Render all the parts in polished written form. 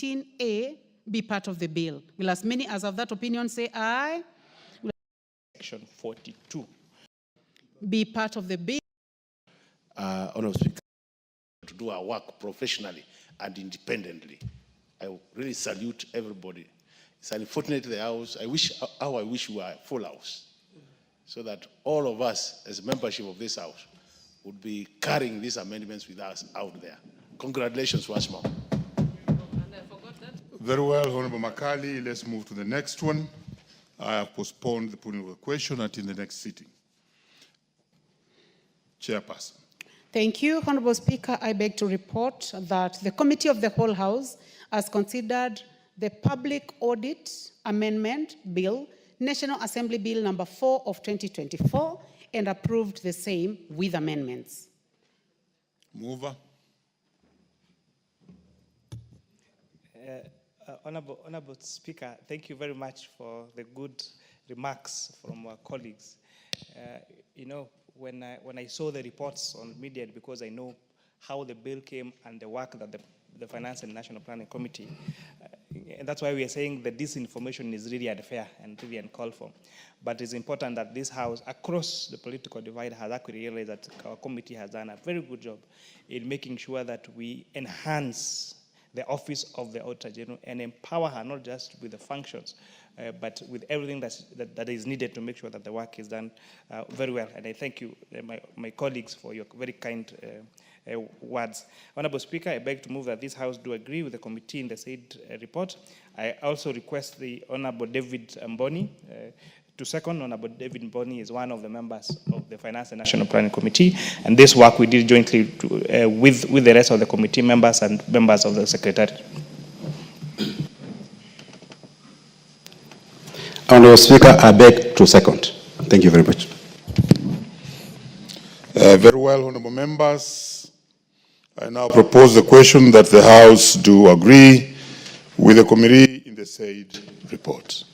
15A be part of the bill. Will as many as of that opinion say aye? Section 42. Be part of the bill. Honorable Speaker, to do our work professionally and independently. I really salute everybody. It's unfortunate the House. I wish we were a full House, so that all of us as membership of this House would be carrying these amendments with us out there. Congratulations once more. Very well, Honorable Makali. Let's move to the next one. I have postponed the putting of the question until the next sitting. Chairperson. Thank you, Honorable Speaker. I beg to report that the Committee of the Whole House has considered the Public Audit Amendment Bill, National Assembly Bill number 4 of 2024, and approved the same with amendments. Mover. Honorable Speaker, thank you very much for the good remarks from our colleagues. You know, when I saw the reports on media, because I know how the bill came and the work that the Finance and National Planning Committee, and that's why we are saying that disinformation is really unfair and really uncalled for. But it's important that this House, across the political divide, has actually realized that our committee has done a very good job in making sure that we enhance the office of the Auditor General and empower her not just with the functions, but with everything that is needed to make sure that the work is done very well. And I thank you, my colleagues, for your very kind words. Honorable Speaker, I beg to move that this House do agree with the committee in the said report. I also request the Honorable David Mboni to second. Honorable David Mboni is one of the members of the Finance and National Planning Committee, and this work we did jointly with the rest of the committee members and members of the Secretariat. Honorable Speaker, I beg to second. Thank you very much. Very well, honorable members. I now propose the question that the House do agree with the committee in the said report.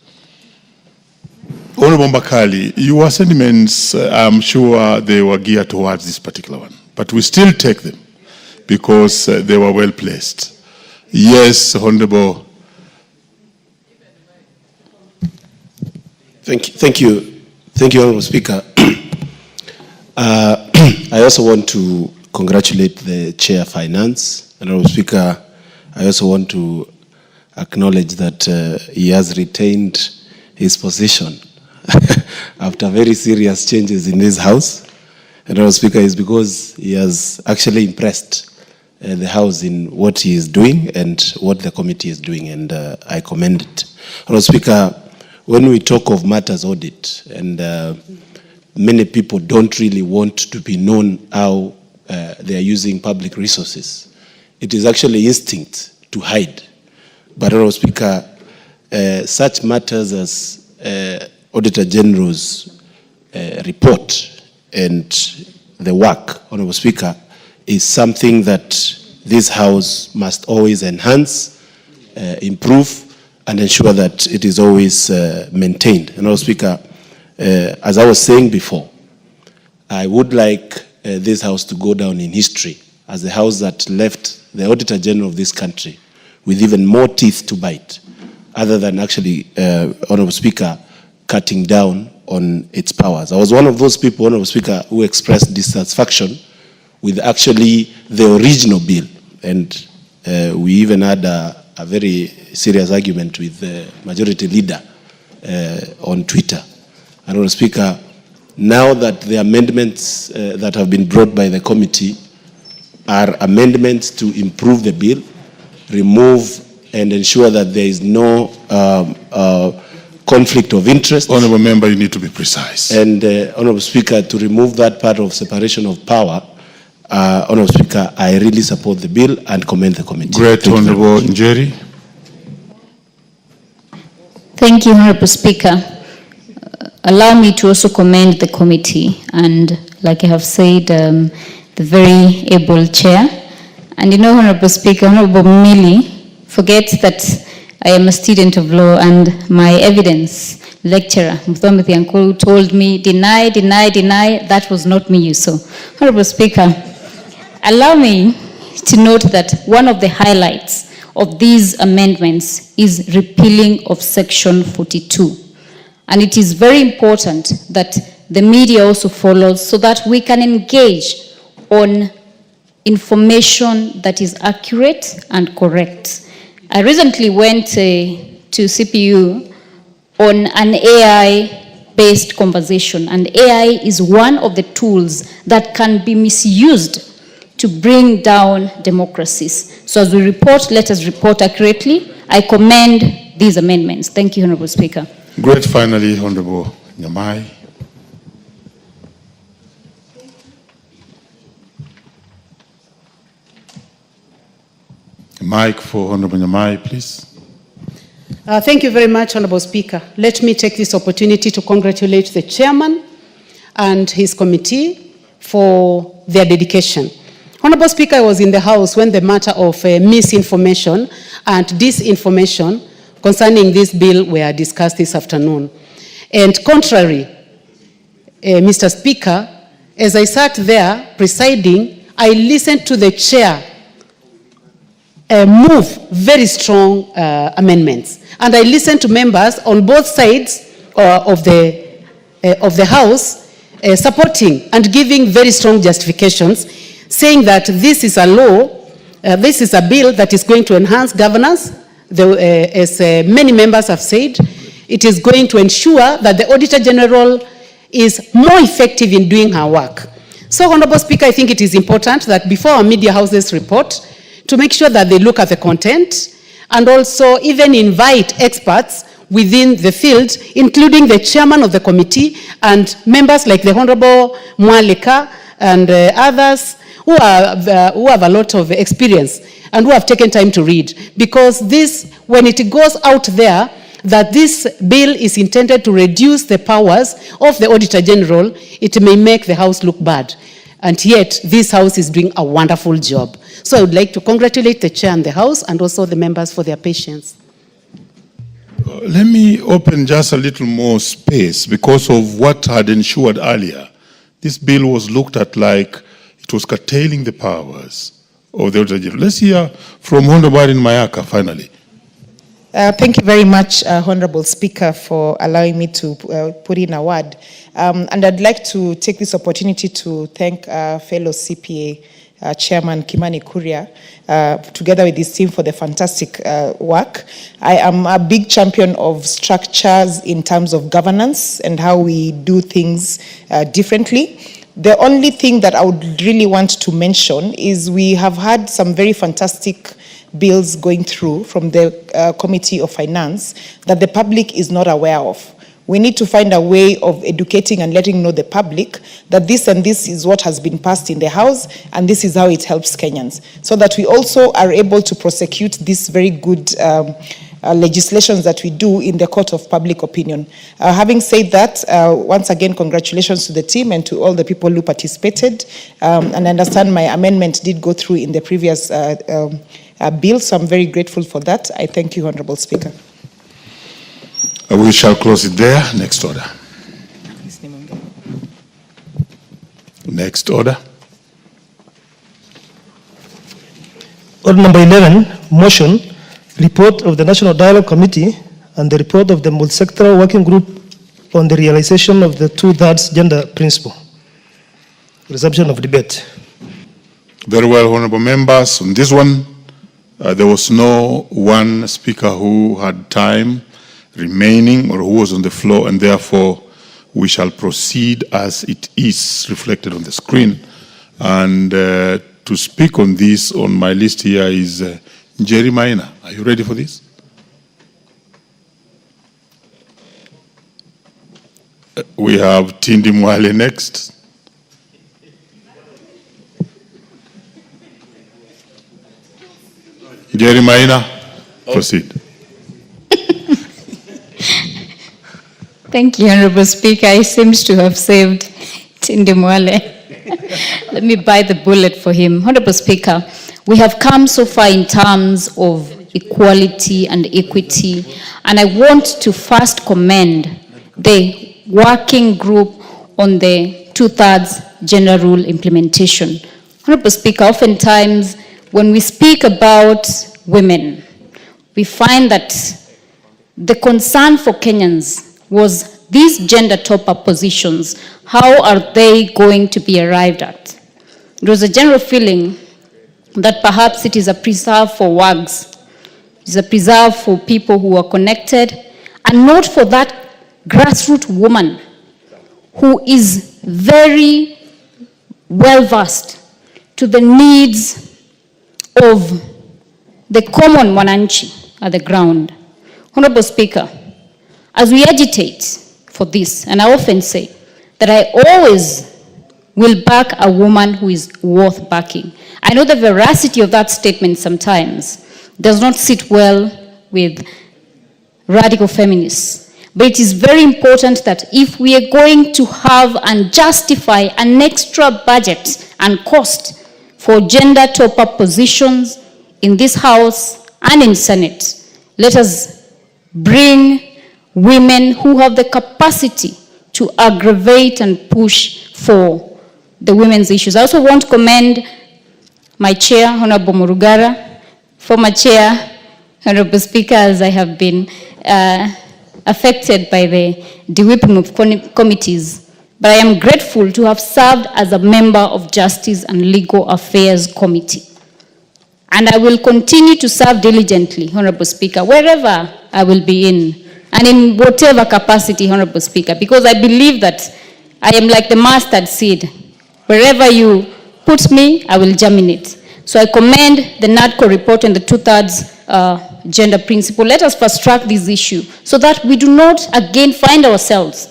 Honorable Makali, your sentiments, I'm sure they were geared towards this particular one, but we still take them because they were well placed. Yes, Honorable. Thank you, Honorable Speaker. I also want to congratulate the Chair of Finance. Honorable Speaker, I also want to acknowledge that he has retained his position after very serious changes in this House. Honorable Speaker, is because he has actually impressed the House in what he is doing and what the committee is doing, and I commend it. Honorable Speaker, when we talk of matters audit, and many people don't really want to be known how they are using public resources, it is actually instinct to hide. But, Honorable Speaker, such matters as Auditor General's report and the work, Honorable Speaker, is something that this House must always enhance, improve, and ensure that it is always maintained. Honorable Speaker, as I was saying before, I would like this House to go down in history as the House that left the Auditor General of this country with even more teeth to bite, other than actually, Honorable Speaker, cutting down on its powers. I was one of those people, Honorable Speaker, who expressed dissatisfaction with actually the original bill. And we even had a very serious argument with the majority leader on Twitter. Honorable Speaker, now that the amendments that have been brought by the committee are amendments to improve the bill, remove and ensure that there is no conflict of interest. Honorable member, you need to be precise. And Honorable Speaker, to remove that part of separation of power, Honorable Speaker, I really support the bill and commend the committee. Great, Honorable Njeri. Thank you, Honorable Speaker. Allow me to also commend the committee and, like I have said, the very able chair. And you know, Honorable Speaker, Honorable Mili forgets that I am a student of law, and my evidence lecturer, Muthomithi Ankulu, told me, deny, that was not me, you saw. Honorable Speaker, allow me to note that one of the highlights of these amendments is repealing of Section 42. And it is very important that the media also follows so that we can engage on information that is accurate and correct. I recently went to CPU on an AI-based conversation, and AI is one of the tools that can be misused to bring down democracies. So as we report, let us report accurately. I commend these amendments. Thank you, Honorable Speaker. Great. Finally, Honorable Nyamai. Mic for Honorable Nyamai, please. Thank you very much, Honorable Speaker. Let me take this opportunity to congratulate the chairman and his committee for their dedication. Honorable Speaker, I was in the House when the matter of misinformation and disinformation concerning this bill were discussed this afternoon. And contrary, Mr. Speaker, as I sat there presiding, I listened to the chair move very strong amendments. And I listened to members on both sides of the House supporting and giving very strong justifications, saying that this is a law, this is a bill that is going to enhance governance. As many members have said, it is going to ensure that the Auditor General is more effective in doing her work. So, Honorable Speaker, I think it is important that before our media houses report, to make sure that they look at the content and also even invite experts within the field, including the chairman of the committee and members like the Honorable Mwaleka and others who have a lot of experience and who have taken time to read. Because this, when it goes out there, that this bill is intended to reduce the powers of the Auditor General, it may make the House look bad. And yet, this House is doing a wonderful job. So I would like to congratulate the Chair and the House and also the members for their patience. Let me open just a little more space because of what had ensured earlier. This bill was looked at like it was curtailing the powers of the Auditor General. Let's hear from Honorable Mayaka finally. Thank you very much, Honorable Speaker, for allowing me to put in a word. And I'd like to take this opportunity to thank fellow CPA Chairman Kimani Kuria, together with his team for the fantastic work. I am a big champion of structures in terms of governance and how we do things differently. The only thing that I would really want to mention is we have had some very fantastic bills going through from the Committee of Finance that the public is not aware of. We need to find a way of educating and letting know the public that this and this is what has been passed in the House and this is how it helps Kenyans, so that we also are able to prosecute these very good legislations that we do in the court of public opinion. Having said that, once again, congratulations to the team and to all the people who participated. And I understand my amendment did go through in the previous bill, so I'm very grateful for that. I thank you, Honorable Speaker. We shall close it there. Next order. Next order. Order number 11, motion, report of the National Dialogue Committee and the report of the multi-sectoral working group on the realization of the 2/3 gender principle. Resumption of debate. Very well, honorable members. On this one, there was no one speaker who had time remaining or who was on the floor, and therefore we shall proceed as it is reflected on the screen. And to speak on this, on my list here is Njeri Maina. Are you ready for this? We have Tindi Mwale next. Njeri Maina, proceed. Thank you, Honorable Speaker. I seems to have saved Tindi Mwale. Let me bite the bullet for him. Honorable Speaker, we have come so far in terms of equality and equity, and I want to first commend the working group on the 2/3 gender rule implementation. Honorable Speaker, oftentimes when we speak about women, we find that the concern for Kenyans was these gender top-up positions, how are they going to be arrived at? It was a general feeling that perhaps it is a preserve for WAGs, it's a preserve for people who are connected, and not for that grassroots woman who is very well-versed to the needs of the common mwananchi at the ground. Honorable Speaker, as we agitate for this, and I often say that I always will back a woman who is worth backing. I know the veracity of that statement sometimes does not sit well with radical feminists, but it is very important that if we are going to have and justify an extra budget and cost for gender top-up positions in this House and in Senate, let us bring women who have the capacity to aggravate and push for the women's issues. I also want to commend my chair, Honorable Murugara, former chair, Honorable Speaker, as I have been affected by the de-whipping of committees. But I am grateful to have served as a member of Justice and Legal Affairs Committee. And I will continue to serve diligently, Honorable Speaker, wherever I will be in, and in whatever capacity, Honorable Speaker, because I believe that I am like the mustard seed. Wherever you put me, I will germinate. So I commend the NADCO report and the 2/3 gender principle. Let us fast track this issue so that we do not again find ourselves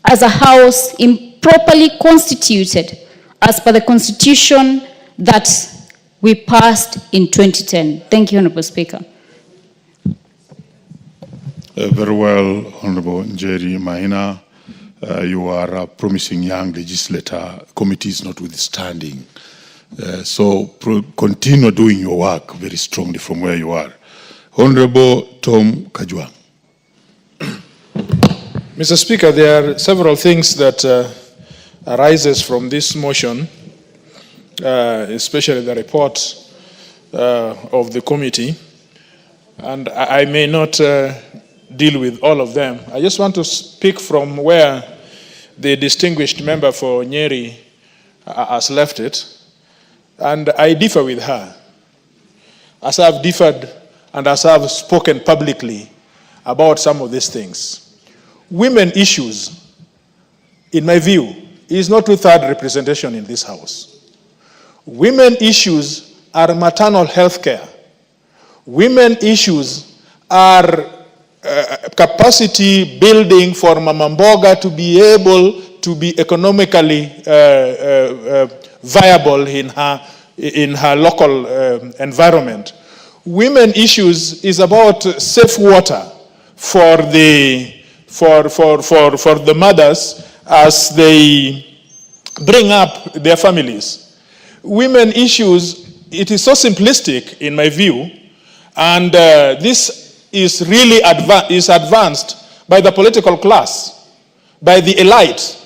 as a House improperly constituted as per the Constitution that we passed in 2010. Thank you, Honorable Speaker. Very well, Honorable Njeri Maina. You are a promising young legislator, committees notwithstanding. So continue doing your work very strongly from where you are. Honorable Tom Kajwang. Mr. Speaker, there are several things that arises from this motion, especially the report of the committee. And I may not deal with all of them. I just want to speak from where the distinguished member for Nyeri has left it. And I differ with her, as I've differed and as I've spoken publicly about some of these things. Women issues, in my view, is not 2/3 representation in this House. Women issues are maternal health care. Women issues are capacity building for Mama Mboga to be able to be economically viable in her local environment. Women issues is about safe water for the mothers as they bring up their families. Women issues, it is so simplistic in my view, and this is really advanced by the political class, by the elite,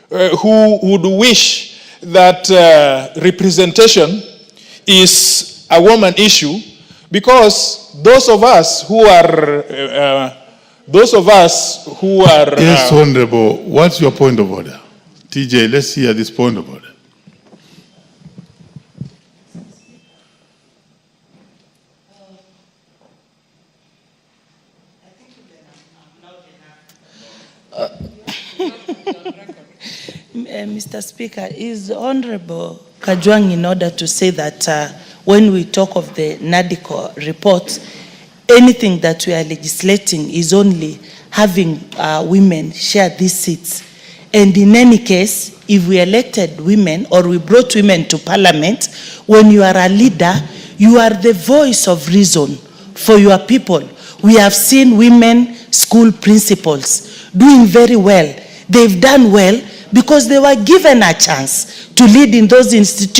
who would wish that representation is a woman issue, because those of us who are Yes, Honorable, what's your point of order? TJ, let's hear this point of order. Mr. Speaker, is Honorable Kajwang in order to say that when we talk of the NADCO report, anything that we are legislating is only having women share these seats. And in any case, if we elected women or we brought women to parliament, when you are a leader, you are the voice of reason for your people. We have seen women school principals doing very well. They've done well because they were given a chance to lead in those institutions.